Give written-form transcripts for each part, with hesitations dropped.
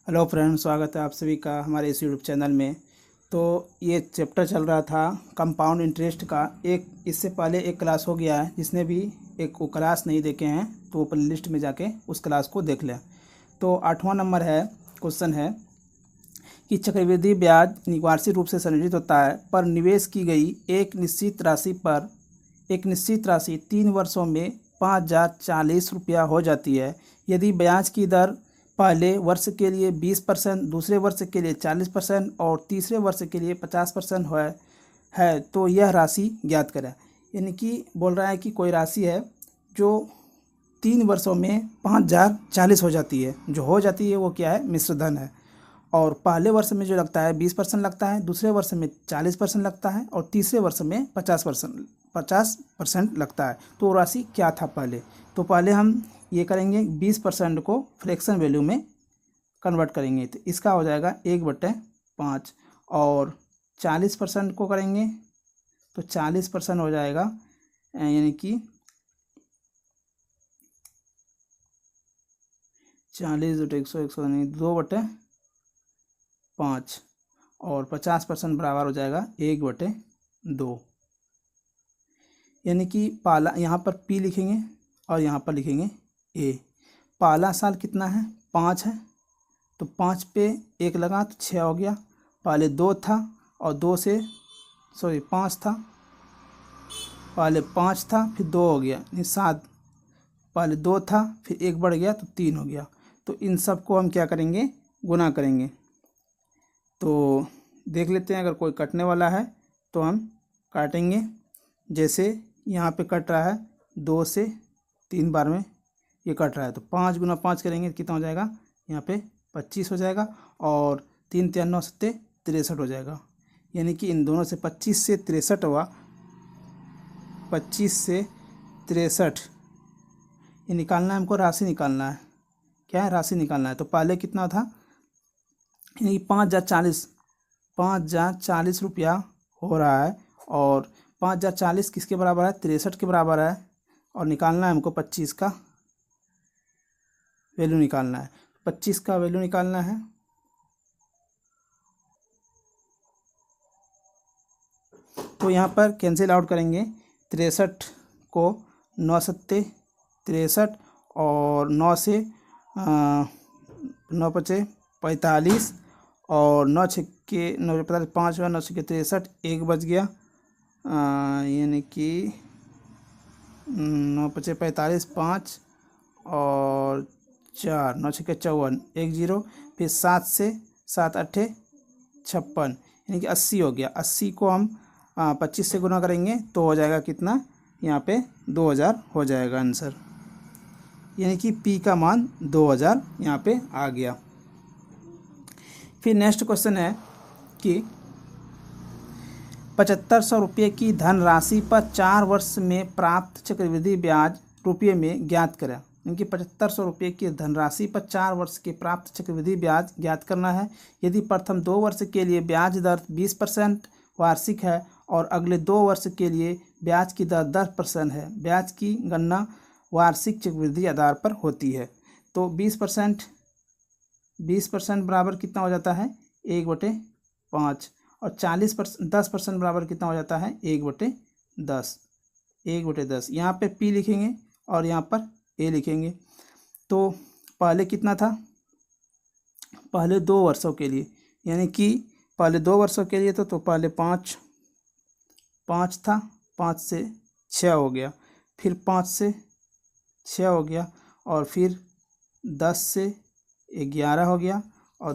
Hello friends, स्वागत है आप सभी का हमारे इस यूट्यूब चैनल में। तो ये चैप्टर चल रहा था कंपाउंड इंटरेस्ट का। एक इससे पहले एक क्लास हो गया है, जिसने भी एक वो क्लास नहीं देखे हैं तो वो प्ले लिस्ट में जाके उस क्लास को देख लें। तो 8वां नंबर है, क्वेश्चन है कि चक्रवृद्धि ब्याज वार्षिक रूप से संरचित होता है, पर निवेश की गई एक निश्चित राशि 3 वर्षों में 5,040 रुपया हो जाती है। यदि ब्याज की दर पहले वर्ष के लिए 20%, दूसरे वर्ष के लिए 40% और तीसरे वर्ष के लिए 50% है तो यह राशि ज्ञात करें। यानी कि बोल रहा है कि कोई राशि है जो 3 वर्षों में 5,040 हो जाती है। जो हो जाती है वो क्या है? मिश्रधन है। और पहले वर्ष में जो लगता है 20% लगता है, दूसरे वर्ष में 40% लगता है और तीसरे वर्ष में 50% लगता है। तो वो राशि क्या था पहले? तो पहले हम ये करेंगे, 20% को फ्रैक्शन वैल्यू में कन्वर्ट करेंगे तो इसका हो जाएगा 1/5। और 40% को करेंगे तो 40% हो जाएगा, यानी कि 40 × 100 नहीं, 2/5। और 50% बराबर हो जाएगा 1/2। यानी कि पहला यहाँ पर P लिखेंगे और यहाँ पर लिखेंगे A। पहला साल कितना है? 5 है, तो 5 पे 1 लगा तो 6 हो गया। पहले 2 था और 5 था, पहले 5 था फिर 2 हो गया, यानी 7। पहले 2 था फिर 1 बढ़ गया तो 3 हो गया। तो इन सब को हम क्या करेंगे? गुना करेंगे। तो देख लेते हैं, अगर कोई कटने वाला है तो हम काटेंगे। जैसे यहाँ पे कट रहा है 2 से 3 बार में ये कट रहा है, तो 5 × 5 करेंगे तो कितना हो जाएगा? यहाँ पे 25 हो जाएगा। और 3 × 3 = 9 × 7 = 63 हो जाएगा। यानी कि इन दोनों से 25 से 63 हुआ। 25 से 63 ये निकालना है हमको, राशि निकालना है। क्या है? राशि निकालना है। तो पहले कितना था? यानी 5,040 रुपया हो रहा है। और 5,040 किसके बराबर है? 63 के बराबर है। और निकालना है हमको 25 का वैल्यू निकालना है। 25 का वैल्यू निकालना है तो यहाँ पर कैंसिल आउट करेंगे। 63 को 9 × 7 = 63 और 9 से 9 × 5 = 45 और 9 × 6 = 9 × 45 5 हुआ, 9 × 6 = 63, 1 बच गया। यानी कि 9 × 5 = 45, 5 और 4, 9 × 6 = 54, 1 0। फिर 7 से 7 × 8 = 56, यानी कि 80 हो गया। 80 को हम 25 से गुना करेंगे तो हो जाएगा कितना? यहाँ पे 2000 हो जाएगा आंसर। यानी कि P का मान 2000 यहाँ पे आ गया। फिर नेक्स्ट क्वेश्चन है कि 7,500 रुपये की धनराशि पर 4 वर्ष में प्राप्त चक्रवृद्धि ब्याज रुपये में ज्ञात करें। इनकी 7,500 रुपये की धनराशि पर 4 वर्ष के प्राप्त चक्रवृद्धि ब्याज ज्ञात करना है। यदि प्रथम 2 वर्ष के लिए ब्याज दर 20% वार्षिक है और अगले 2 वर्ष के लिए ब्याज की दर 10% है, ब्याज की गणना वार्षिक चक्रवृद्धि आधार पर होती है। तो 20% बराबर कितना हो जाता है? 1/5। और 10% बराबर कितना हो जाता है? 1/10। 1/10 यहाँ पे P लिखेंगे और यहाँ पर A लिखेंगे। तो पहले कितना था? पहले 2 वर्षों के लिए, यानी कि पहले 2 वर्षों के लिए तो पहले 5 था, 5 से 6 हो गया, फिर 5 से 6 हो गया और फिर 10 से 11 हो गया और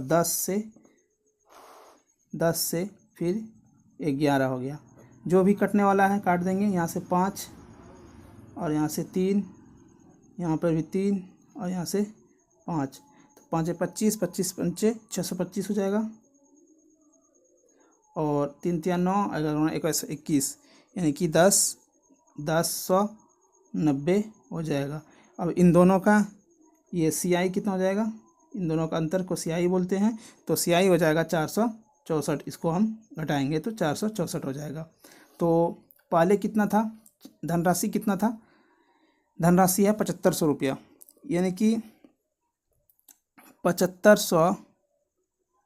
10 से फिर 11 हो गया। जो भी कटने वाला है काट देंगे। यहाँ से 5 और यहाँ से 3, यहाँ पर भी 3 और यहाँ से 5, तो 5 × 25, 25 × 5 = 625 हो जाएगा। और 3 × 3 = 9, 11 × 1 = 21, यानी कि 10,90 हो जाएगा। अब इन दोनों का ये CI कितना हो जाएगा? इन दोनों का अंतर को CI बोलते हैं। तो CI हो जाएगा 464। इसको हम घटाएंगे तो 464 हो जाएगा। तो पहले कितना था? धनराशि कितना था? धनराशि है 7,500 रुपया, यानी कि 7,500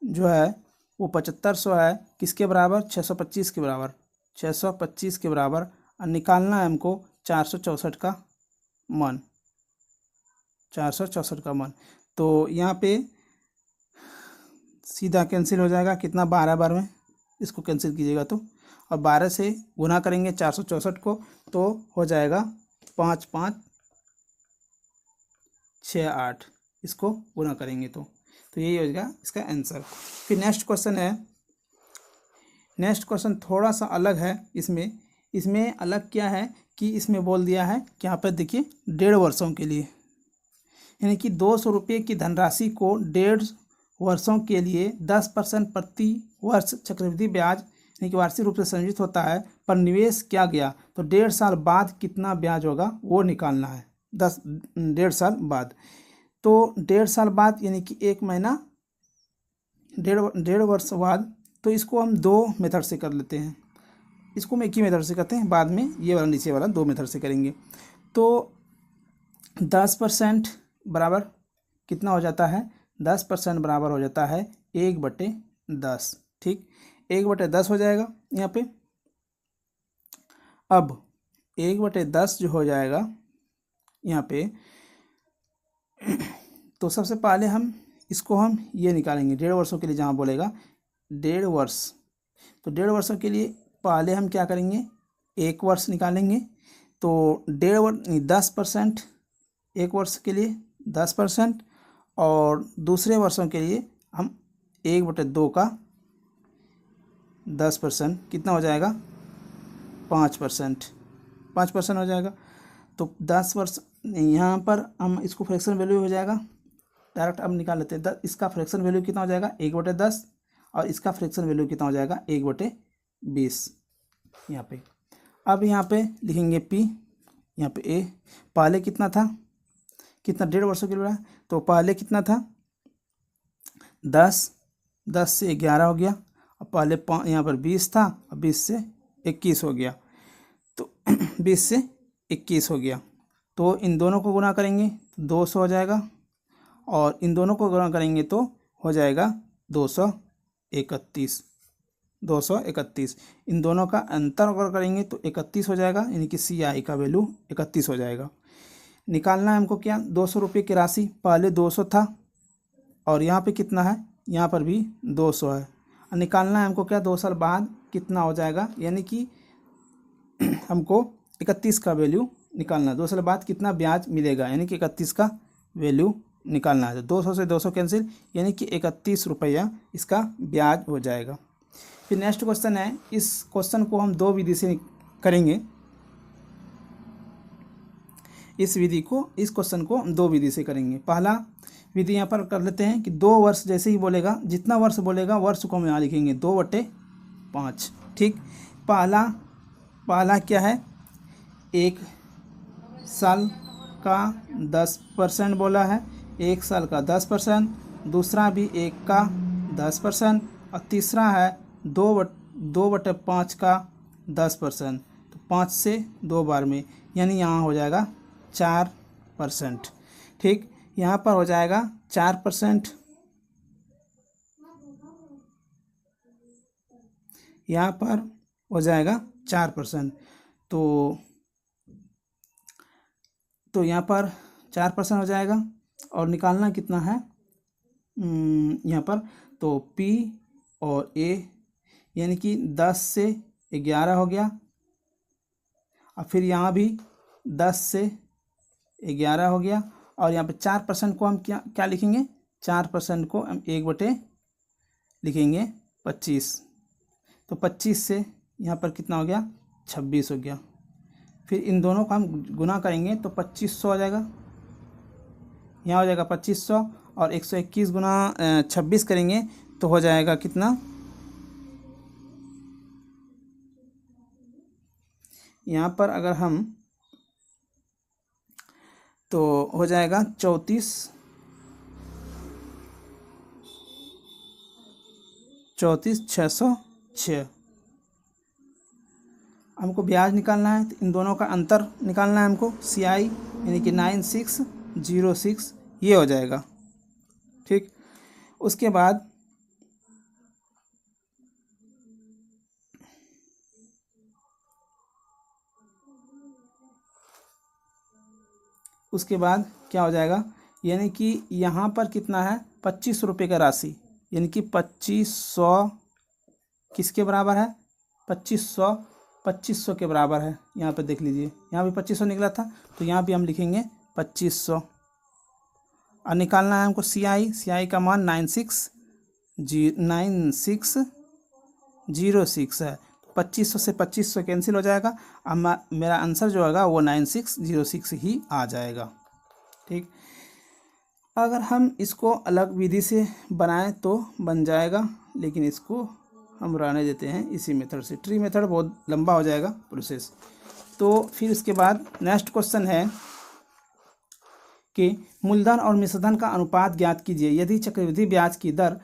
जो है वो 7500 है किसके बराबर, 625 के बराबर, 625 के बराबर। और निकालना है हमको 464 का मान, 464 का मान। तो यहाँ पे सीधा कैंसिल हो जाएगा, कितना, 12 बार में इसको कैंसिल कीजिएगा तो, और 12 से गुना करेंगे 464 को तो हो जाएगा 5568, इसको गुना करेंगे तो यही हो जाएगा इसका आंसर। फिर नेक्स्ट क्वेश्चन है, नेक्स्ट क्वेश्चन थोड़ा सा अलग है। इसमें अलग क्या है कि इसमें बोल दिया है कि यहाँ पर देखिए 1.5 वर्षों के लिए, यानी कि 200 रुपये की धनराशि को 1.5 वर्षों के लिए 10% प्रति वर्ष चक्रवृद्धि ब्याज यानी कि वार्षिक रूप से संयोजित होता है पर निवेश किया गया, तो 1.5 साल बाद कितना ब्याज होगा वो निकालना है। 1.5 साल बाद, तो 1.5 साल बाद यानी कि 1 महीना, 1.5 वर्ष बाद, तो इसको हम 2 मेथड से कर लेते हैं। इसको हम एक ही मेथड से करते हैं, बाद में ये वाला नीचे वाला 2 मेथड से करेंगे। तो 10% बराबर कितना हो जाता है, 10% बराबर हो जाता है 1/10, ठीक, 1/10 हो जाएगा यहाँ पे। अब 1/10 जो हो जाएगा यहाँ पे, तो सबसे पहले हम इसको हम ये निकालेंगे 1.5 वर्षों के लिए, जहाँ बोलेगा 1.5 वर्ष, तो 1.5 वर्षों के लिए पहले हम क्या करेंगे, 1 वर्ष निकालेंगे। तो 1.5 वर्ष 10%, 1 वर्ष के लिए 10%, और दूसरे वर्षों के लिए हम 1/2 का 10%, कितना हो जाएगा, 5%, 5% हो जाएगा। तो 10 वर्ष, यहाँ पर हम इसको फ्रैक्शन वैल्यू हो जाएगा, डायरेक्ट अब निकाल लेते हैं। इसका फ्रैक्शन वैल्यू कितना हो जाएगा, 1/10, और इसका फ्रैक्शन वैल्यू कितना हो जाएगा, 1/20 यहाँ पे। अब यहाँ पे लिखेंगे P, यहाँ पे A, पहले कितना था, कितना 1.5 वर्षों के लिए, तो पहले कितना था 10, 10 से 11 हो गया, और पहले यहाँ पर 20 था, और 20 से 21 हो गया, तो 20 से 21 हो गया। तो इन दोनों को गुना करेंगे तो 200 हो जाएगा, और इन दोनों को गुना करेंगे तो हो जाएगा 231, 231। इन दोनों का अंतर अगर करेंगे तो 31 हो जाएगा, यानी कि CI का वैल्यू 31 हो जाएगा। निकालना है हमको क्या, 200 रुपये की राशि, पहले 200 था, और यहाँ पे कितना है, यहाँ पर भी 200 है। और निकालना है हमको क्या, 2 साल बाद कितना हो जाएगा, यानी कि हमको 31 का वैल्यू निकालना है। 2 साल बाद कितना ब्याज मिलेगा, यानी कि 31 का वैल्यू निकालना है। तो 200 से 200 कैंसिल, यानी कि 31 रुपया इसका ब्याज हो जाएगा। फिर नेक्स्ट क्वेश्चन है, इस क्वेश्चन को हम 2 विधि से करेंगे। इस क्वेश्चन को हम 2 विधि से करेंगे। पहला विधि यहाँ पर कर लेते हैं कि 2 वर्ष, जैसे ही बोलेगा, जितना वर्ष बोलेगा वर्ष को हम यहाँ लिखेंगे 2/5, ठीक। पहला क्या है, 1 साल का 10% बोला है, 1 साल का 10%, दूसरा भी 1 का 10%, और तीसरा है 2/5 का 10%, तो 5 से 2 बार में, यानी यहाँ हो जाएगा 4%, ठीक। यहाँ पर हो जाएगा 4%, यहाँ पर हो जाएगा 4%, तो यहाँ पर 4% हो जाएगा। और निकालना कितना है यहाँ पर, तो P और A, यानी कि 10 से 11 हो गया, और फिर यहाँ भी 10 से 11 हो गया, और यहाँ पे 4% को हम क्या लिखेंगे, 4% को हम 1/, लिखेंगे 25, तो 25 से यहाँ पर कितना हो गया, 26 हो गया। फिर इन दोनों का हम गुना करेंगे तो 2500 हो जाएगा, यहाँ हो जाएगा 2500, और 121 गुना 26 करेंगे तो हो जाएगा कितना, यहाँ पर अगर हम, तो हो जाएगा 34,606। हमको ब्याज निकालना है, तो इन दोनों का अंतर निकालना है हमको, CI यानी कि 9606, ये हो जाएगा, ठीक। उसके बाद उसके बाद क्या हो जाएगा, यानी कि यहाँ पर कितना है 2500 रुपये का राशि, यानी कि 2500 किसके बराबर है, 2500 के बराबर है। यहाँ पे देख लीजिए, यहाँ भी 2500 निकला था, तो यहाँ भी हम लिखेंगे 2500। और निकालना है हमको सी आई का मान 9606 है। 2500 से 2500 कैंसिल हो जाएगा। अब मेरा आंसर जो होगा वो 9606 ही आ जाएगा। ठीक, अगर हम इसको अलग विधि से बनाएं तो बन जाएगा, लेकिन इसको हम रहने देते हैं इसी मेथड से। ट्री मेथड बहुत लंबा हो जाएगा प्रोसेस। तो फिर उसके बाद नेक्स्ट क्वेश्चन है कि मूलधन और मिश्रधन का अनुपात ज्ञात कीजिए। यदि चक्रवृद्धि ब्याज की दर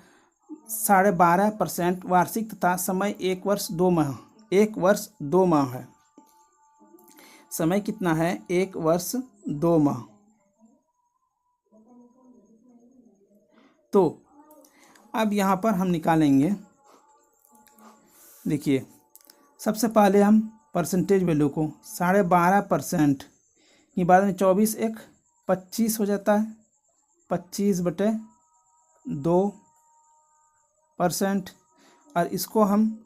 12.5% वार्षिक तथा समय 1 वर्ष 2 माह है। समय कितना है, 1 वर्ष 2 माह। तो अब यहाँ पर हम निकालेंगे, देखिए सबसे पहले हम परसेंटेज वैल्यू को 12.5% के बाद में 24 एक 25 हो जाता है, 25/2%। और इसको हम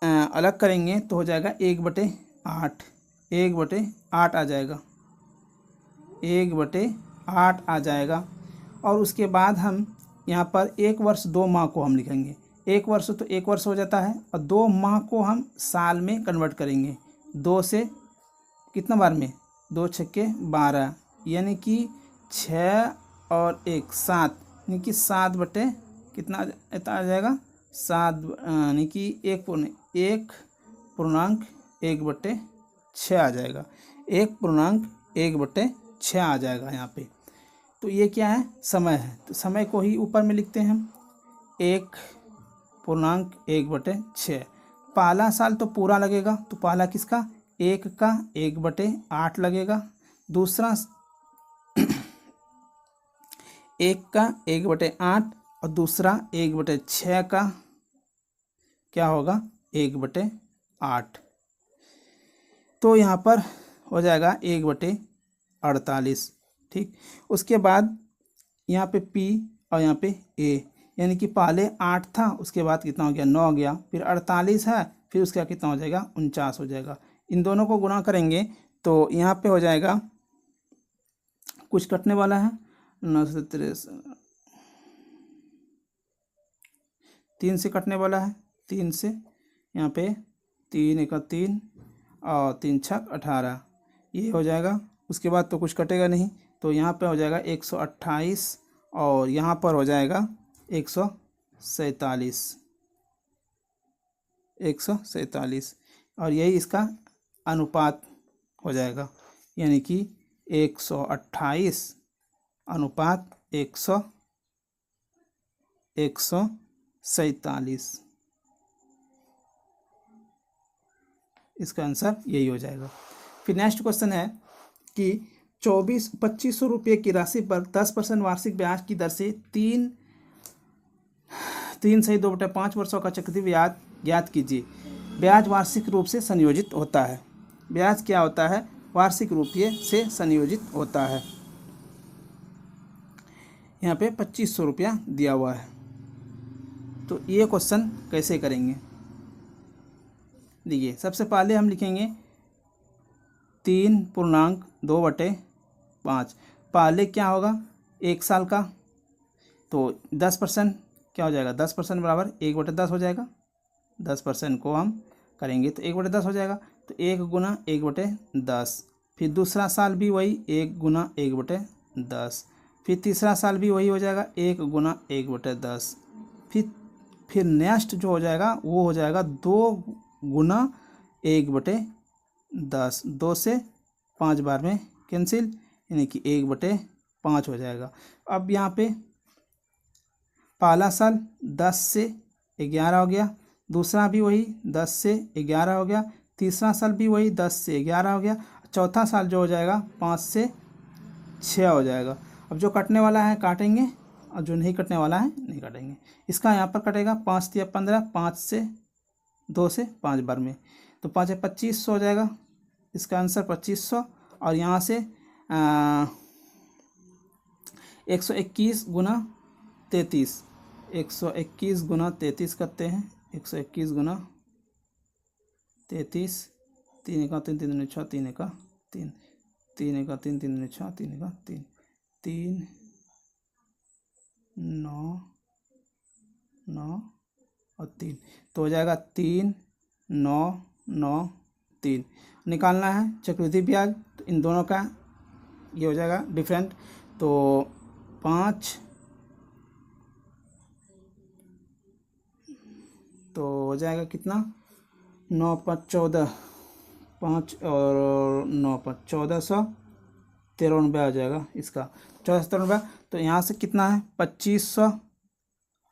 अलग करेंगे तो हो जाएगा 1/8, 1/8 आ जाएगा, 1/8 आ जाएगा। और उसके बाद हम यहाँ पर 1 वर्ष 2 माह को हम लिखेंगे। 1 वर्ष तो 1 वर्ष हो जाता है, और 2 माह को हम साल में कन्वर्ट करेंगे। 2 से कितना बार में, 2 छक्के 12, यानी कि 6 और 1 7, यानी कि 7 बटे कितना आ जाएगा, 7, यानी कि 1.1/6 आ जाएगा, 1.1/6 आ जाएगा यहाँ पे। तो ये क्या है, समय है। तो समय को ही ऊपर में लिखते हैं हम, 1.1/6। पहला साल तो पूरा लगेगा, तो पहला किसका, 1 का 1/8 लगेगा। दूसरा 1 का 1/8 और दूसरा 1/6 का क्या होगा, 1/8। तो यहाँ पर हो जाएगा 1/48। ठीक, उसके बाद यहाँ पे P और यहाँ पे A, यानी कि पहले 8 था, उसके बाद कितना हो गया, 9 हो गया, फिर 48 है, फिर उसके बाद कितना हो जाएगा, 49 हो जाएगा। इन दोनों को गुणा करेंगे तो यहाँ पे हो जाएगा, कुछ कटने वाला है, 963, 3 से कटने वाला है, 3 से यहाँ पे 3 1 3 और 3 6 18, ये हो जाएगा। उसके बाद तो कुछ कटेगा नहीं, तो यहाँ पे हो जाएगा 128 और यहाँ पर हो जाएगा 147 और यही इसका अनुपात हो जाएगा, यानी कि 128 अनुपात 147। इसका आंसर यही हो जाएगा। फिर नेक्स्ट क्वेश्चन है कि 2500 रुपये की राशि पर 10% वार्षिक ब्याज की दर से 3.2/5 वर्षों का चक्रवृद्धि ब्याज ज्ञात कीजिए। ब्याज वार्षिक रूप से संयोजित होता है। ब्याज क्या होता है, वार्षिक रूप से संयोजित होता है। यहाँ पे 2500 रुपया दिया हुआ है। तो ये क्वेश्चन कैसे करेंगे, देखिए सबसे पहले हम लिखेंगे 3.2/5। पहले क्या होगा, 1 साल का, तो 10% क्या हो जाएगा, 10% बराबर 1/10 हो जाएगा। 10% को हम करेंगे तो 1/10 हो जाएगा, तो 1 गुना 1/10। फिर दूसरा साल भी वही 1 गुना 1/10। फिर तीसरा साल भी वही हो जाएगा 1 गुना 1/10। फिर नेक्स्ट जो हो जाएगा वो हो जाएगा 2 गुना 1/10। 2 से 5 बार में कैंसिल, यानी कि 1/5 हो जाएगा। अब यहाँ पे पहला साल 10 से 11 हो गया, दूसरा भी वही 10 से 11 हो गया, तीसरा साल भी वही 10 से 11 हो गया, चौथा साल जो हो जाएगा 5 से 6 हो जाएगा। अब जो कटने वाला है काटेंगे और जो नहीं कटने वाला है नहीं काटेंगे। इसका यहाँ पर कटेगा 5 या 15, 5 से 2 से 5 बार में, तो 5 2500 हो जाएगा। इसका आंसर 2500 और यहाँ से 121 गुना 33, 121 गुना 33 करते हैं। 121 गुना 33, 3 का 3, 3 दूनी 6, 3 का 3, 3 का 3, 3 दूनी 6, 3 का 3, 3 9 9 और 3, तो हो जाएगा 3 9 9 3। निकालना है चक्रवृद्धि ब्याज, तो इन दोनों का ये हो जाएगा डिफरेंट। तो 5, तो हो जाएगा कितना, 9 5 14, 5 और 9 5 1493 आ जाएगा इसका, 1493। तो यहाँ से कितना है 2500,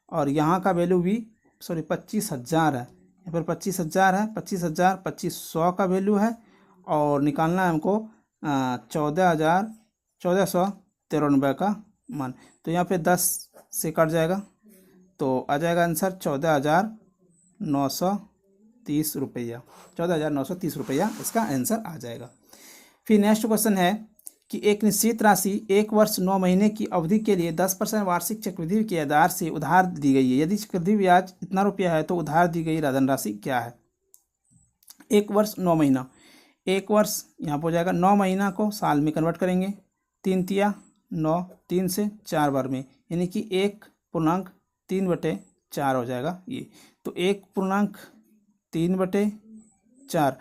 और यहाँ का वैल्यू भी 25,000 है, यहाँ पर 25,000 है, 25,000 2500 का वैल्यू है, और निकालना है हमको 14,1493 का मान। तो यहाँ पे 10 से कट जाएगा, तो आ जाएगा आंसर 14,930 रुपया, 14,930 रुपया इसका आंसर आ जाएगा। फिर नेक्स्ट क्वेश्चन है कि एक निश्चित राशि 1 वर्ष 9 महीने की अवधि के लिए 10% वार्षिक चक्रवृद्धि के आधार से उधार दी गई है। यदि चक्रवृद्धि ब्याज इतना रुपया है तो उधार दी गई धनराशि क्या है। 1 वर्ष 9 महीना, 1 वर्ष यहाँ पर हो जाएगा, 9 महीना को साल में कन्वर्ट करेंगे, 3 तिया 9, 3 से 4 बार में, यानी कि 1/3/4 हो जाएगा ये। तो 1/3/4,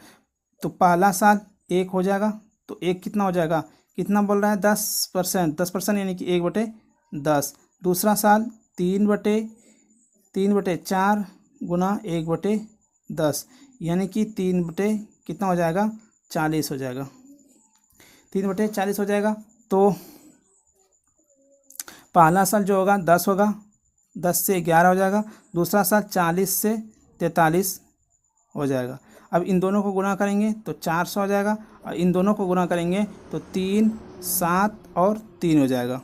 तो पहला साल 1 हो जाएगा, तो 1 कितना हो जाएगा, कितना बोल रहा है 10%, 10% यानी कि 1/10। दूसरा साल 3/4 गुना 1/10, यानी कि 3 कितना हो जाएगा 40 हो जाएगा, 3/40 हो जाएगा। तो पहला साल जो होगा 10 होगा, 10 से 11 हो जाएगा। दूसरा साल 40 से 43 हो जाएगा। अब इन दोनों को गुणा करेंगे तो 400 हो जाएगा, और इन दोनों को गुणा करेंगे तो 3 7 और 3 हो जाएगा।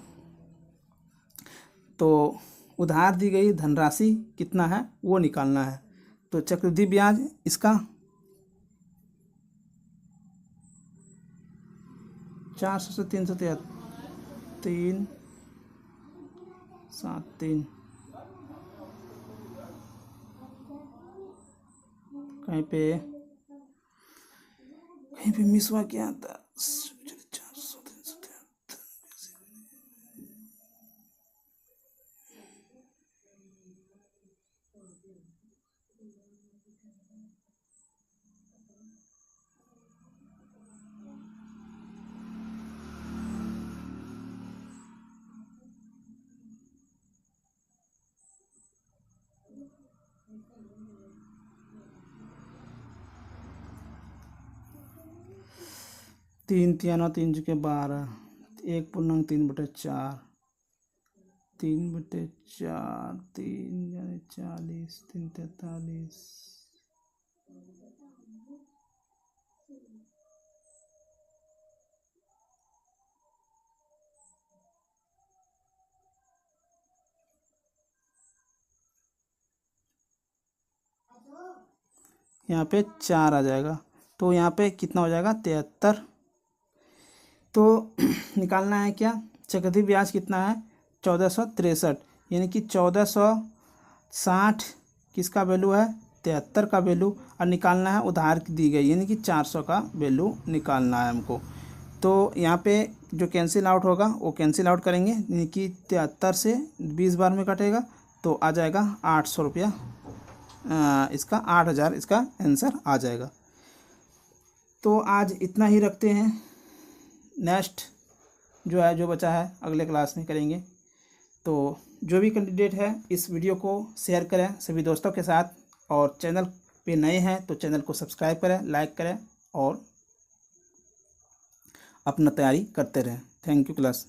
तो उधार दी गई धनराशि कितना है वो निकालना है। तो चक्रवृद्धि ब्याज इसका 400 से 373, 3 7 3, कहीं पे मिस हुआ क्या था, 400 373, 3 3 9 3 के 12, 1/3/4, 3/4, 3 यानी 40, 3 43, यहाँ पे 4 आ जाएगा। तो यहाँ पे कितना हो जाएगा 73। तो निकालना है क्या, चक्रवृद्धि ब्याज कितना है 1463, यानी कि 1460 किसका वैल्यू है 73 का वैल्यू, और निकालना है उधार दी गई यानी कि 400 का वैल्यू निकालना है हमको। तो यहाँ पे जो कैंसिल आउट होगा वो कैंसिल आउट करेंगे, यानी कि 73 से 20 बार में कटेगा, तो आ जाएगा 800 रुपया, इसका 8000 इसका आंसर आ जाएगा। तो आज इतना ही रखते हैं, नेक्स्ट जो है जो बचा है अगले क्लास में करेंगे। तो जो भी कैंडिडेट है इस वीडियो को शेयर करें सभी दोस्तों के साथ, और चैनल पे नए हैं तो चैनल को सब्सक्राइब करें, लाइक करें और अपना तैयारी करते रहें। Thank you class.